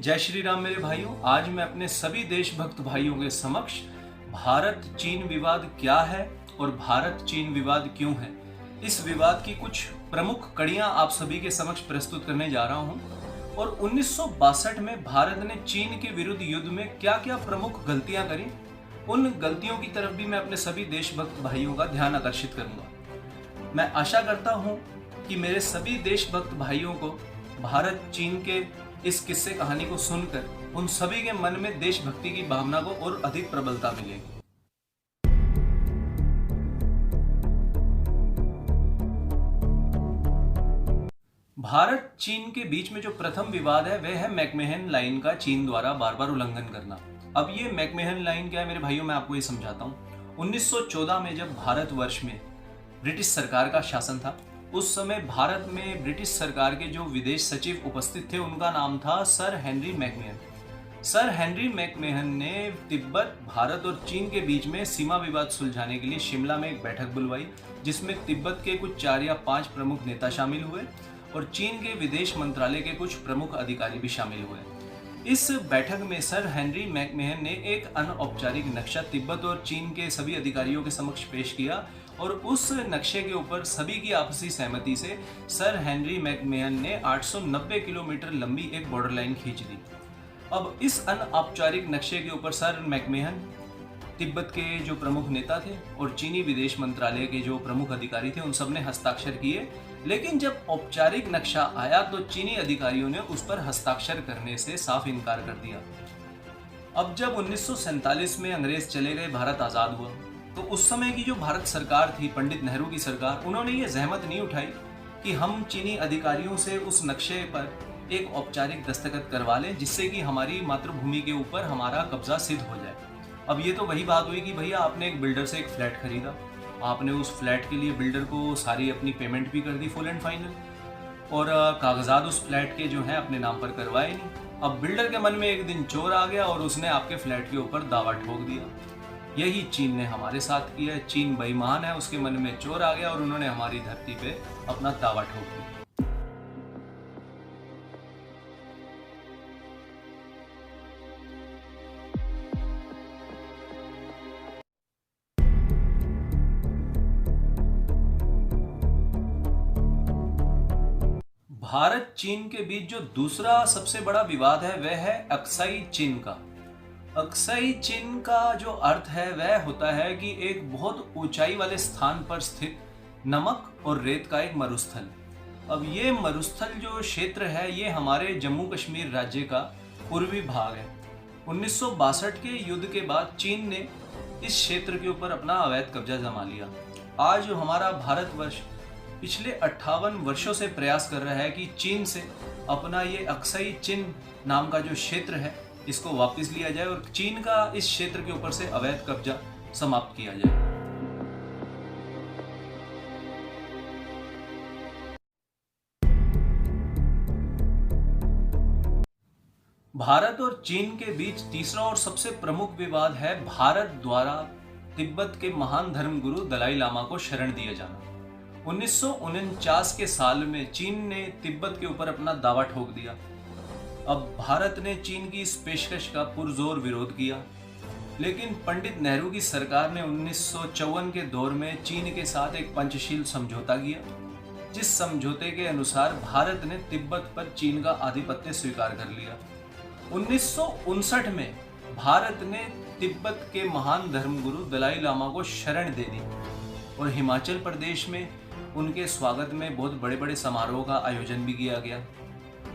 जय श्री राम मेरे भाइयों। आज मैं अपने सभी देशभक्त भाइयों के समक्ष भारत चीन विवाद क्या है और भारत चीन विवाद क्यों है, इस विवाद की कुछ प्रमुख कड़ियां आप सभी के समक्ष प्रस्तुत करने जा रहा हूं। और 1962 में भारत ने चीन के विरुद्ध युद्ध में क्या क्या प्रमुख गलतियां करी, उन गलतियों की तरफ भी मैं अपने सभी देशभक्त भाइयों का ध्यान आकर्षित करूंगा। मैं आशा करता हूं कि मेरे सभी देशभक्त भाइयों को भारत चीन के इस किस्से कहानी को सुनकर उन सभी के मन में देशभक्ति की भावना को और अधिक प्रबलता मिलेगी। भारत चीन के बीच में जो प्रथम विवाद है वह है मैकमहन लाइन का चीन द्वारा बार बार उल्लंघन करना। अब ये मैकमहन लाइन क्या है मेरे भाइयों, मैं आपको ये समझाता हूँ। 1914 में जब भारतवर्ष में ब्रिटिश सरकार का शासन था, उस समय भारत में ब्रिटिश सरकार के जो विदेश सचिव उपस्थित थे उनका नाम था सर हेनरी मैकमहन। सर हेनरी मैकमहन ने तिब्बत, भारत और चीन के बीच में सीमा विवाद सुलझाने के लिए शिमला में एक बैठक बुलवाई, जिसमें तिब्बत के कुछ 4 या 5 प्रमुख नेता शामिल हुए और चीन के विदेश मंत्रालय के कुछ प्रमुख अधिकारी भी शामिल हुए। इस बैठक में सर हेनरी मैकमहन ने एक अनौपचारिक नक्शा तिब्बत और चीन के सभी अधिकारियों के समक्ष पेश किया और उस नक्शे के ऊपर सभी की आपसी सहमति से सर हेनरी मैकमहन ने 890 किलोमीटर लंबी एक बॉर्डर लाइन खींच दी। अब इस अनौपचारिक नक्शे के ऊपर सर मैकमहन, तिब्बत के जो प्रमुख नेता थे और चीनी विदेश मंत्रालय के जो प्रमुख अधिकारी थे, उन सब ने हस्ताक्षर किए। लेकिन जब औपचारिक नक्शा आया तो चीनी अधिकारियों ने उस पर हस्ताक्षर करने से साफ इनकार कर दिया। अब जब 1947 में अंग्रेज चले गए, भारत आज़ाद हुआ, तो उस समय की जो भारत सरकार थी, पंडित नेहरू की सरकार, उन्होंने ये जहमत नहीं उठाई कि हम चीनी अधिकारियों से उस नक्शे पर एक औपचारिक दस्तखत करवा लें जिससे कि हमारी मातृभूमि के ऊपर हमारा कब्जा सिद्ध हो जाए। अब ये तो वही बात हुई कि भैया आपने एक बिल्डर से एक फ्लैट खरीदा, आपने उस फ्लैट के लिए बिल्डर को सारी अपनी पेमेंट भी कर दी फुल एंड फाइनल, और कागजात उस फ्लैट के जो हैं अपने नाम पर करवाए नहीं। अब बिल्डर के मन में एक दिन चोर आ गया और उसने आपके फ्लैट के ऊपर दावा ठोक दिया। यही चीन ने हमारे साथ किया है। चीन बेईमान है, उसके मन में चोर आ गया और उन्होंने हमारी धरती पे अपना दावा ठोक दिया। भारत चीन के बीच जो दूसरा सबसे बड़ा विवाद है वह है अक्साई चिन का। अक्साई चिन का जो अर्थ है वह होता है कि एक बहुत ऊंचाई वाले स्थान पर स्थित नमक और रेत का एक मरुस्थल। अब ये मरुस्थल जो क्षेत्र है ये हमारे जम्मू कश्मीर राज्य का पूर्वी भाग है। 1962 के युद्ध के बाद चीन ने इस क्षेत्र के ऊपर अपना अवैध कब्जा जमा लिया। आज जो हमारा भारतवर्ष पिछले 58 वर्षों से प्रयास कर रहा है कि चीन से अपना ये अक्साई चिन नाम का जो क्षेत्र है इसको वापस लिया जाए और चीन का इस क्षेत्र के ऊपर से अवैध कब्जा समाप्त किया जाए। भारत और चीन के बीच तीसरा और सबसे प्रमुख विवाद है भारत द्वारा तिब्बत के महान धर्मगुरु दलाई लामा को शरण दिया जाना। 1949 के साल में चीन ने तिब्बत के ऊपर अपना दावा ठोक दिया। अब भारत ने चीन की इस पेशकश का पुरजोर विरोध किया, लेकिन पंडित नेहरू की सरकार ने 1954 के दौर में चीन के साथ एक पंचशील समझौता किया, जिस समझौते के अनुसार भारत ने तिब्बत पर चीन का आधिपत्य स्वीकार कर लिया। 1959 में भारत ने तिब्बत के महान धर्मगुरु दलाई लामा को शरण दे दी और हिमाचल प्रदेश में उनके स्वागत में बहुत बड़े बड़े समारोह का आयोजन भी किया गया।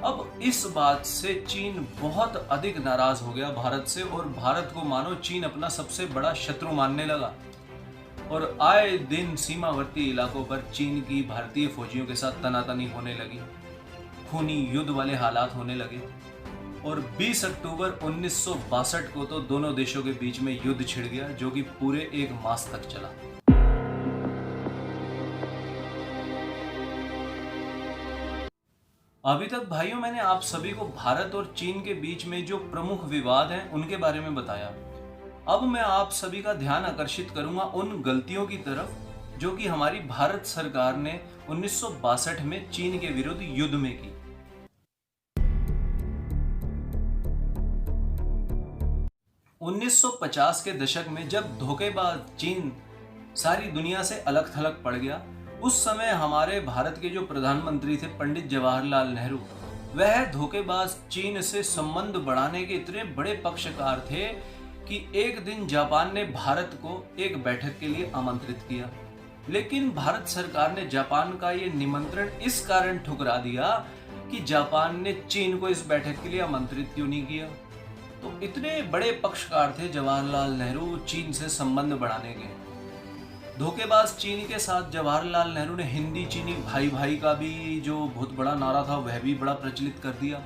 अब इस बात से चीन बहुत अधिक नाराज हो गया भारत से और भारत को मानो चीन अपना सबसे बड़ा शत्रु मानने लगा और आए दिन सीमावर्ती इलाकों पर चीन की भारतीय फौजियों के साथ तनातनी होने लगी, खूनी युद्ध वाले हालात होने लगे और 20 अक्टूबर 1962 को तो दोनों देशों के बीच में युद्ध छिड़ गया जो कि पूरे 1 मास तक चला। अभी तक भाइयों मैंने आप सभी को भारत और चीन के बीच में जो प्रमुख विवाद हैं उनके बारे में बताया। अब मैं आप सभी का ध्यान आकर्षित करूंगा उन गलतियों की तरफ जो कि हमारी भारत सरकार ने 1962 में चीन के विरुद्ध युद्ध में की। 1950 के दशक में जब धोखेबाज चीन सारी दुनिया से अलग थलग पड़ गया, उस समय हमारे भारत के जो प्रधानमंत्री थे पंडित जवाहरलाल नेहरू, वह धोखेबाज चीन से संबंध बढ़ाने के इतने बड़े पक्षकार थे कि एक दिन जापान ने भारत को एक बैठक के लिए आमंत्रित किया। लेकिन भारत सरकार ने जापान का ये निमंत्रण इस कारण ठुकरा दिया कि जापान ने चीन को इस बैठक के लिए आमंत्रित क्यों नहीं किया। तो इतने बड़े पक्षकार थे जवाहरलाल नेहरू चीन से संबंध बढ़ाने के। धोखेबाज चीन के साथ जवाहरलाल नेहरू ने हिंदी चीनी भाई भाई का भी जो बहुत बड़ा नारा था वह भी बड़ा प्रचलित कर दिया।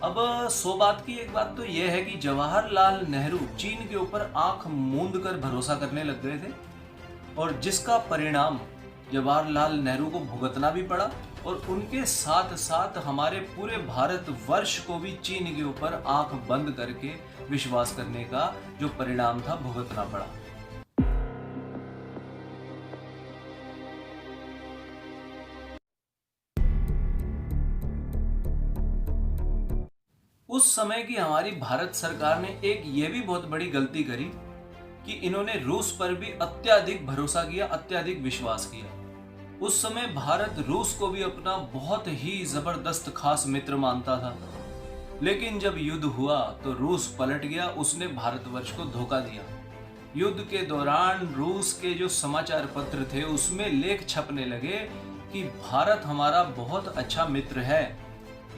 अब सो बात की एक बात तो यह है कि जवाहरलाल नेहरू चीन के ऊपर आंख मूंद कर भरोसा करने लग गए थे, और जिसका परिणाम जवाहरलाल नेहरू को भुगतना भी पड़ा, और उनके साथ साथ हमारे पूरे भारत वर्ष को भी चीन के ऊपर आंख बंद करके विश्वास करने का जो परिणाम था भुगतना पड़ा। उस समय की हमारी भारत सरकार ने एक ये भी बहुत बड़ी गलती करी कि इन्होंने रूस पर भी अत्यधिक भरोसा किया, अत्यधिक विश्वास किया। उस समय भारत रूस को भी अपना बहुत ही जबरदस्त खास मित्र मानता था, लेकिन जब युद्ध हुआ तो रूस पलट गया, उसने भारतवर्ष को धोखा दिया। युद्ध के दौरान रूस के जो समाचार पत्र थे उसमें लेख छपने लगे कि भारत हमारा बहुत अच्छा मित्र है,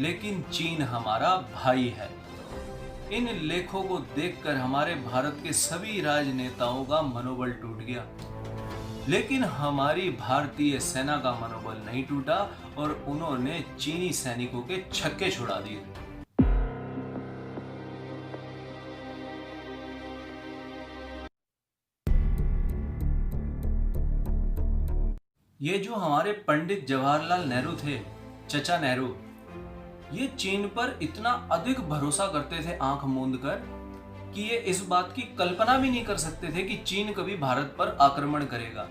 लेकिन चीन हमारा भाई है। इन लेखों को देखकर हमारे भारत के सभी राजनेताओं का मनोबल टूट गया, लेकिन हमारी भारतीय सेना का मनोबल नहीं टूटा और उन्होंने चीनी सैनिकों के छक्के छुड़ा दिए। ये जो हमारे पंडित जवाहरलाल नेहरू थे, चचा नेहरू, ये चीन पर इतना अधिक भरोसा करते थे आंख मूंद कर कि ये इस बात की कल्पना भी नहीं कर सकते थे कि चीन कभी भारत पर आक्रमण करेगा।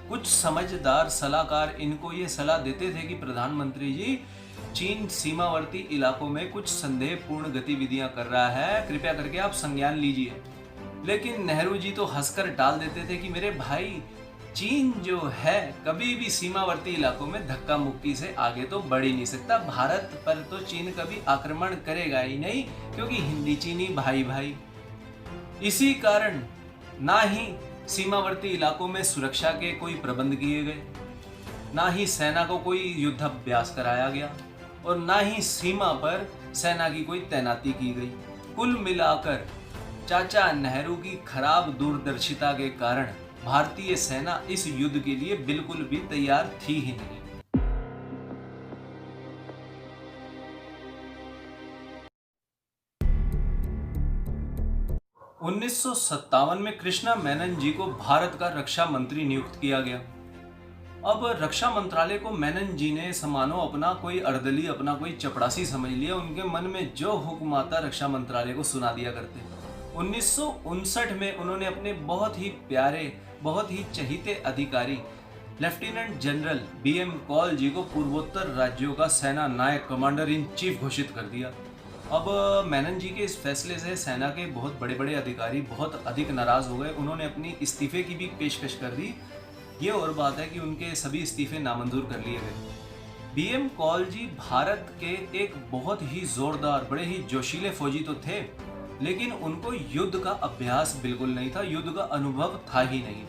कुछ समझदार सलाहकार इनको ये सलाह देते थे कि प्रधानमंत्री जी, चीन सीमावर्ती इलाकों में कुछ संदेहपूर्ण गतिविधियां कर रहा है, कृपया करके आप संज्ञान लीजिए। लेकिन नेहरू जी तो हंसकर टाल देते थे कि मेरे भाई, चीन जो है कभी भी सीमावर्ती इलाकों में धक्का मुक्की से आगे तो बढ़ ही नहीं सकता, भारत पर तो चीन कभी आक्रमण करेगा ही नहीं, क्योंकि हिंदी चीनी भाई भाई। इसी कारण ना ही सीमावर्ती इलाकों में सुरक्षा के कोई प्रबंध किए गए, ना ही सेना को कोई युद्धाभ्यास कराया गया, और ना ही सीमा पर सेना की कोई तैनाती की गई। कुल मिलाकर चाचा नेहरू की खराब दूरदर्शिता के कारण भारतीय सेना इस युद्ध के लिए बिल्कुल भी तैयार थी ही नहीं। उन्नीस में कृष्णा मेनन जी को भारत का रक्षा मंत्री नियुक्त किया गया। अब रक्षा मंत्रालय को मेनन जी ने समानो अपना कोई अर्दली, अपना कोई चपड़ासी समझ लिया। उनके मन में जो हुक्म आता रक्षा मंत्रालय को सुना दिया करते। 1959 में उन्होंने अपने बहुत ही प्यारे, बहुत ही चहीते अधिकारी लेफ्टिनेंट जनरल BM कौल जी को पूर्वोत्तर राज्यों का सेना नायक, कमांडर इन चीफ घोषित कर दिया। अब मेनन जी के इस फैसले से सेना के बहुत बड़े बड़े अधिकारी बहुत अधिक नाराज हो गए। उन्होंने अपनी इस्तीफे की भी पेशकश कर दी। ये और बात है कि उनके सभी इस्तीफे नामंजूर कर लिए गए। BM कौल जी भारत के एक बहुत ही जोरदार, बड़े ही जोशीले फौजी तो थे, लेकिन उनको युद्ध का अभ्यास बिल्कुल नहीं था, युद्ध का अनुभव था ही नहीं।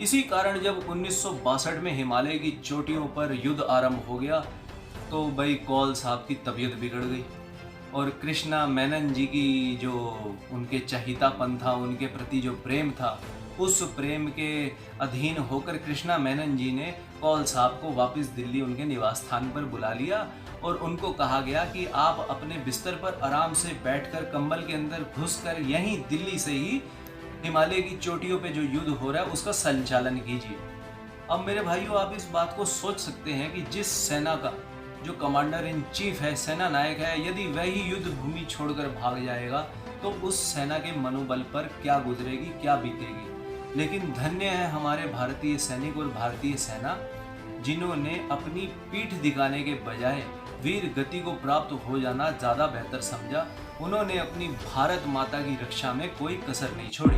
इसी कारण जब 1962 में हिमालय की चोटियों पर युद्ध आरंभ हो गया तो भाई कौल साहब की तबीयत बिगड़ गई, और कृष्णा मेनन जी की जो उनके चहीतापन था, उनके प्रति जो प्रेम था, उस प्रेम के अधीन होकर कृष्णा मेनन जी ने कौल साहब को वापस दिल्ली उनके निवास स्थान पर बुला लिया, और उनको कहा गया कि आप अपने बिस्तर पर आराम से बैठकर कंबल के अंदर घुसकर यहीं दिल्ली से ही हिमालय की चोटियों पे जो युद्ध हो रहा है उसका संचालन कीजिए। अब मेरे भाइयों, आप इस बात को सोच सकते हैं कि जिस सेना का जो कमांडर इन चीफ है, सेना नायक है, यदि वही युद्ध भूमि छोड़कर भाग जाएगा तो उस सेना के मनोबल पर क्या गुजरेगी, क्या बीतेगी। लेकिन धन्य है हमारे भारतीय सैनिक और भारतीय सेना, जिन्होंने अपनी पीठ दिखाने के बजाय वीर गति को प्राप्त हो जाना ज्यादा बेहतर समझा। उन्होंने अपनी भारत माता की रक्षा में कोई कसर नहीं छोड़ी।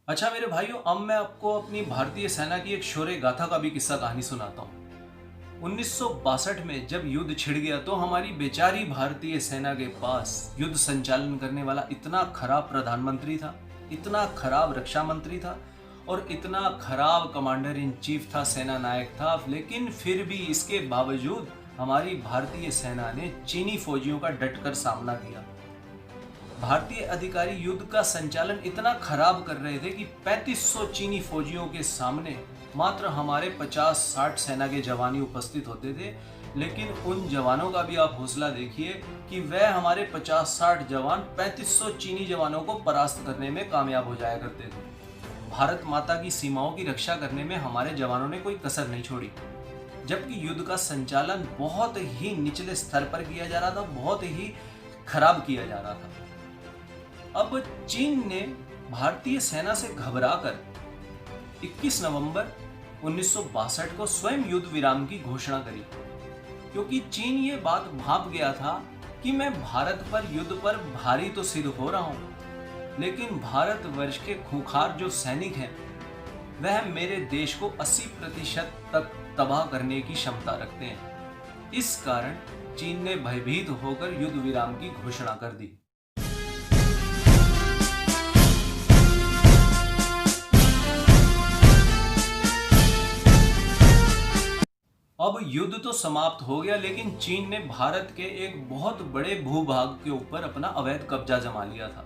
अच्छा मेरे भाइयों, अब मैं आपको अपनी भारतीय सेना की एक शौर्य गाथा का भी किस्सा कहानी सुनाता हूँ। 1962 में जब युद्ध छिड़ गया तो हमारी बेचारी भारतीय सेना के पास युद्ध संचालन करने वाला इतना खराब प्रधानमंत्री था, इतना खराब रक्षा मंत्री था और इतना खराब कमांडर इन चीफ था, सेना नायक था। लेकिन फिर भी इसके बावजूद हमारी भारतीय सेना ने चीनी फौजियों का डटकर सामना किया। भारतीय अधिकारी युद्ध का संचालन इतना खराब कर रहे थे कि 3500 चीनी फौजियों के सामने मात्र हमारे 50-60 सेना के जवान ही उपस्थित होते थे। लेकिन उन जवानों का भी आप हौसला देखिए कि वह हमारे 50-60 जवान 3500 चीनी जवानों को परास्त करने में कामयाब हो जाया करते थे। भारत माता की सीमाओं की रक्षा करने में हमारे जवानों ने कोई कसर नहीं छोड़ी, जबकि युद्ध का संचालन बहुत ही निचले स्तर पर किया जा रहा था, बहुत ही खराब किया जा रहा था। अब चीन ने भारतीय सेना से घबराकर 21 नवंबर 1962 को स्वयं युद्ध विराम की घोषणा करी, क्योंकि चीन ये बात भांप गया था कि मैं भारत पर युद्ध पर भारी तो सिद्ध हो रहा हूं, लेकिन भारतवर्ष के खूंखार जो सैनिक हैं वह मेरे देश को 80% तक तबाह करने की क्षमता रखते हैं। इस कारण चीन ने भयभीत होकर युद्ध विराम की घोषणा कर दी। अब युद्ध तो समाप्त हो गया, लेकिन चीन ने भारत के एक बहुत बड़े भूभाग के ऊपर अपना अवैध कब्जा जमा लिया था।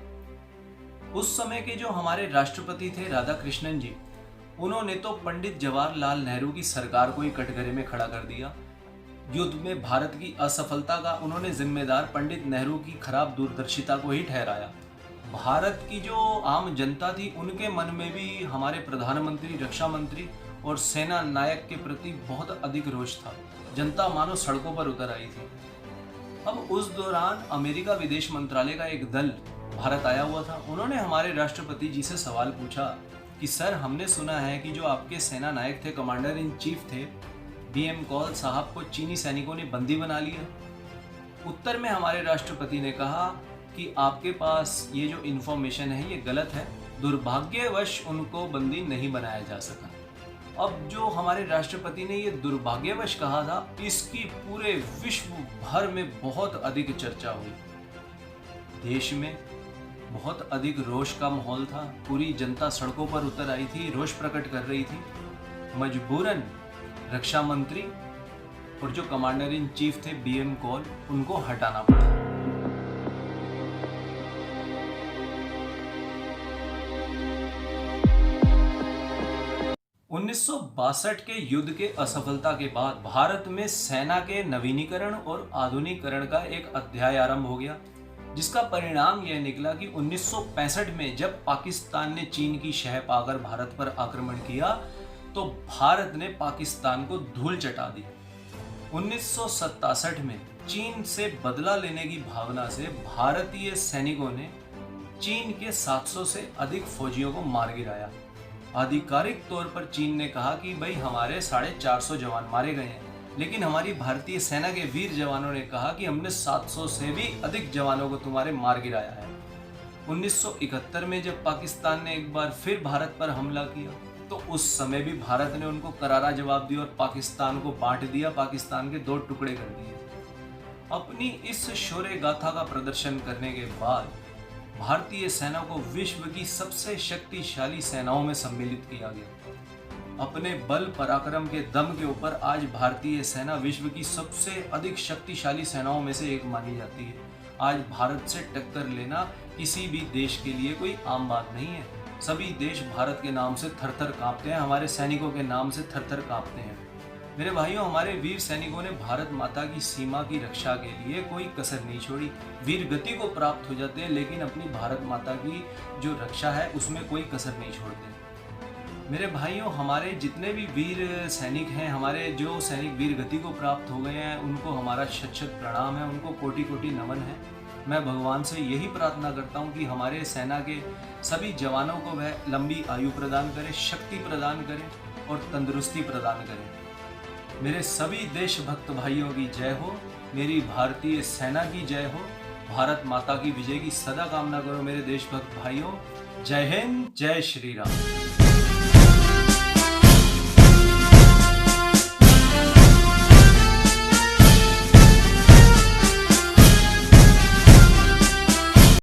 उस समय के जो हमारे राष्ट्रपति थे राधाकृष्णन जी, उन्होंने तो पंडित जवाहरलाल नेहरू की सरकार को ही कटघरे में खड़ा कर दिया। युद्ध में भारत की असफलता का उन्होंने जिम्मेदार पंडित नेहरू की खराब दूरदर्शिता को ही ठहराया। भारत की जो आम जनता थी उनके मन में भी हमारे प्रधानमंत्री, रक्षा मंत्री और सेना नायक के प्रति बहुत अधिक रोष था। जनता मानो सड़कों पर उतर आई थी। अब उस दौरान अमेरिका विदेश मंत्रालय का एक दल भारत आया हुआ था। उन्होंने हमारे राष्ट्रपति जी से सवाल पूछा कि सर, हमने सुना है कि जो आपके सेना नायक थे, कमांडर इन चीफ थे, BM कॉल साहब को चीनी सैनिकों ने बंदी बना लिया। उत्तर में हमारे राष्ट्रपति ने कहा कि आपके पास ये जो इन्फॉर्मेशन है ये गलत है, दुर्भाग्यवश उनको बंदी नहीं बनाया जा सका। अब जो हमारे राष्ट्रपति ने ये दुर्भाग्यवश कहा था, इसकी पूरे विश्व भर में बहुत अधिक चर्चा हुई। देश में बहुत अधिक रोष का माहौल था, पूरी जनता सड़कों पर उतर आई थी, रोष प्रकट कर रही थी। मजबूरन रक्षा मंत्री और जो कमांडर इन चीफ थे BM कॉल, उनको हटाना पड़ा। उन्नीस के युद्ध के असफलता के बाद भारत में सेना के नवीनीकरण और आधुनिकीकरण का एक अध्याय आरंभ हो गया, जिसका परिणाम यह निकला कि 1965 में जब पाकिस्तान ने चीन की शह पाकर भारत पर आक्रमण किया तो भारत ने पाकिस्तान को धूल चटा दी। 1967 में चीन से बदला लेने की भावना से भारतीय सैनिकों ने चीन के 700 से अधिक फौजियों को मार गिराया। आधिकारिक तौर पर चीन ने कहा कि भाई हमारे 450 जवान मारे गए हैं, लेकिन हमारी भारतीय सेना के वीर जवानों ने कहा कि हमने 700 से भी अधिक जवानों को तुम्हारे मार गिराया है। 1971 में जब पाकिस्तान ने एक बार फिर भारत पर हमला किया तो उस समय भी भारत ने उनको करारा जवाब दिया और पाकिस्तान को बांट दिया, पाकिस्तान के 2 टुकड़े कर दिए। अपनी इस शौर्य गाथा का प्रदर्शन करने के बाद भारतीय सेना को विश्व की सबसे शक्तिशाली सेनाओं में सम्मिलित किया गया। अपने बल पराक्रम के दम के ऊपर आज भारतीय सेना विश्व की सबसे अधिक शक्तिशाली सेनाओं में से एक मानी जाती है। आज भारत से टक्कर लेना किसी भी देश के लिए कोई आम बात नहीं है। सभी देश भारत के नाम से थर-थर कांपते हैं, हमारे सैनिकों के नाम से थर-थर कांपते हैं। मेरे भाइयों, हमारे वीर सैनिकों ने भारत माता की सीमा की रक्षा के लिए कोई कसर नहीं छोड़ी। वीर गति को प्राप्त हो जाते हैं, लेकिन अपनी भारत माता की जो रक्षा है उसमें कोई कसर नहीं छोड़ते। मेरे भाइयों, हमारे जितने भी वीर सैनिक हैं, हमारे जो सैनिक वीर गति को प्राप्त हो गए हैं, उनको हमारा शत शत प्रणाम है, उनको कोटि कोटि नमन है। मैं भगवान से यही प्रार्थना करता हूँ कि हमारे सेना के सभी जवानों को वह लंबी आयु प्रदान करे, शक्ति प्रदान करे और तंदुरुस्ती प्रदान करे। मेरे सभी देशभक्त भाइयों की जय हो, मेरी भारतीय सेना की जय हो, भारत माता की विजय की सदा कामना करो मेरे देशभक्त भाइयों। जय हिंद, जय श्री राम।